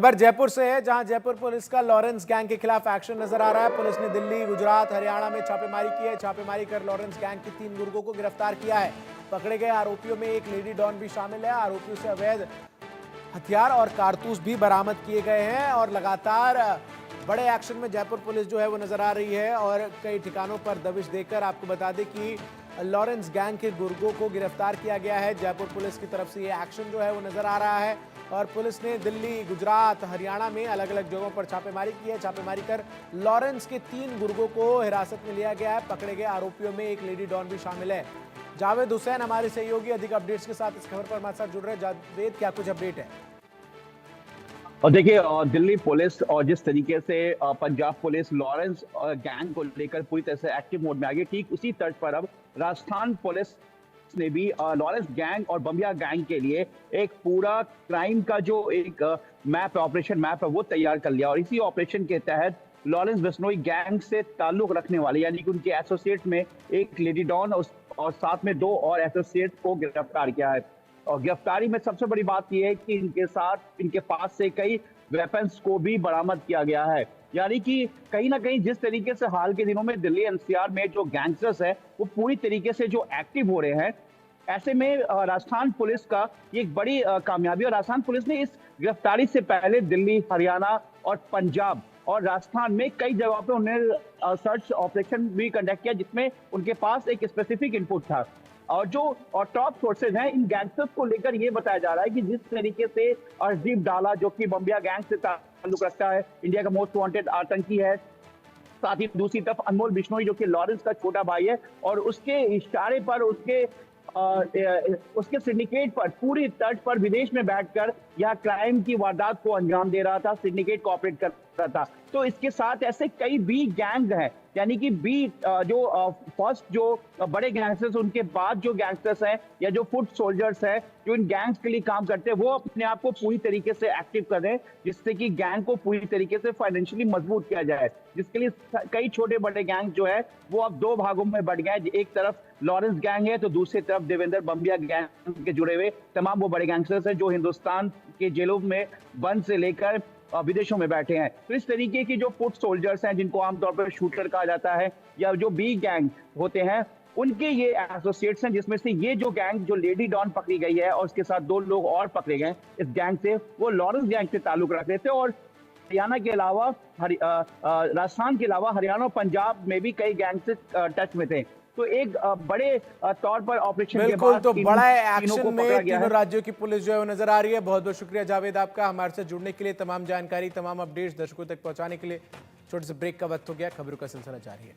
खबर जयपुर से है, जहां जयपुर पुलिस का लॉरेंस गैंग के खिलाफ एक्शन नजर आ रहा है। पुलिस ने दिल्ली, गुजरात, हरियाणा में छापेमारी की है। छापेमारी कर लॉरेंस गैंग के 3 गुर्गों को गिरफ्तार किया है। पकड़े गए आरोपियों में एक लेडी डॉन भी शामिल है। आरोपियों से अवैध हथियार और कारतूस भी बरामद किए गए हैं और लगातार बड़े एक्शन में जयपुर पुलिस जो है वो नजर आ रही है और कई ठिकानों पर दबिश देकर आपको बता दें कि लॉरेंस गैंग के गुर्गों को गिरफ्तार किया गया है। जयपुर पुलिस की तरफ से ये एक्शन जो है वो नजर आ रहा है और पुलिस ने दिल्ली, गुजरात, हरियाणा में अलग अलग जगहों पर छापेमारी की है। छापेमारी कर लॉरेंस के 3 गुर्गों को हिरासत में लिया गया है। पकड़े गए आरोपियों में एक लेडी डॉन भी शामिल है। जावेद हुसैन हमारे सहयोगी अधिक अपडेट्स के साथ इस खबर पर हमारे साथ जुड़ रहे हैं। जावेद, क्या कुछ अपडेट है? और देखिए, दिल्ली पुलिस और जिस तरीके से पंजाब पुलिस लॉरेंस गैंग को लेकर पूरी तरह से एक्टिव मोड में आ गई, ठीक उसी तर्ज पर अब राजस्थान पुलिस ने भी लॉरेंस गैंग और बम्बिया गैंग के लिए एक पूरा क्राइम का जो एक मैप ऑपरेशन मैप है वो तैयार कर लिया। और इसी ऑपरेशन के तहत लॉरेंस बिश्नोई गैंग से ताल्लुक रखने वाले यानी कि उनके एसोसिएट में एक लेडी डॉन और साथ में 2 और एसोसिएट को गिरफ्तार किया है। और गिरफ्तारी में सबसे बड़ी बात यह है कि इनके पास से कई वेपन्स को भी बरामद किया गया है। यानी कि कहीं ना कहीं जिस तरीके से हाल के दिनों में दिल्ली एनसीआर में जो गैंगस्टर्स है वो पूरी तरीके से जो एक्टिव हो रहे हैं, ऐसे में राजस्थान पुलिस का ये एक बड़ी कामयाबी। और राजस्थान पुलिस ने इस गिरफ्तारी से पहले दिल्ली, हरियाणा और पंजाब और राजस्थान में कई जगहों पे उन्हें सर्च ऑपरेशन भी कंडक्ट किया, जिसमें उनके पास एक स्पेसिफिक इनपुट था। और जो टॉप सोर्सेज हैं इन गैंगस्टर्स को लेकर ये बताया जा रहा है कि जिस तरीके से अर्शदीप डाला, जो कि बम्बिया गैंग से ताल्लुक रखता है, इंडिया का मोस्ट वांटेड आतंकी है, साथ ही दूसरी तरफ अनमोल बिश्नोई जो कि लॉरेंस का छोटा भाई है, और उसके इशारे पर उसके सिंडिकेट पर पूरी तर्ज पर विदेश में बैठकर यह क्राइम की वारदात को अंजाम दे रहा था, सिंडिकेट कोऑपरेट कर रहा था। तो इसके साथ ऐसे कई बी गैंग हैं, यानी कि बी जो फर्स्ट जो बड़े गैंगस्टर्स, उनके बाद जो गैंगस्टर्स हैं या जो फुट सोल्जर्स हैं जो इन गैंग्स के लिए काम करते हैं, वो अपने आप को पूरी तरीके से एक्टिव कर रहे हैं, जिससे कि गैंग को पूरी तरीके से फाइनेंशियली मजबूत किया जाए। जिसके लिए कई छोटे बड़े गैंग जो है वो अब 2 भागों में बढ़ गए हैं। एक तरफ लॉरेंस गैंग है तो दूसरी तरफ देवेंद्र बम्बिया गैंग के जुड़े हुए तमाम वो बड़े गैंगस्टर्स हैं जो हिंदुस्तान के जेलों में बंद से लेकर विदेशों में बैठे हैं। तो इस तरीके की जो फुट सोल्जर्स हैं, जिनको आमतौर पर शूटर कहा जाता है, या जो बी गैंग होते हैं, उनके ये एसोसिएट्स हैं, जिसमें से ये जो गैंग जो लेडी डॉन पकड़ी गई है और उसके साथ 2 लोग और पकड़े गए इस गैंग से, वो लॉरेंस गैंग से ताल्लुक रखते थे। और हरियाणा के अलावा राजस्थान के अलावा हरियाणा और पंजाब में भी कई गैंग से टच में थे। तो एक बड़े तौर पर ऑपरेशन के बाद तो बड़ा एक्शन में तीनों राज्यों की पुलिस जो है वो नजर आ रही है। बहुत बहुत शुक्रिया जावेद आपका हमारे साथ जुड़ने के लिए, तमाम जानकारी, तमाम अपडेट्स दर्शकों तक पहुंचाने के लिए। छोटे से ब्रेक का वक्त हो गया, खबरों का सिलसिला जारी है।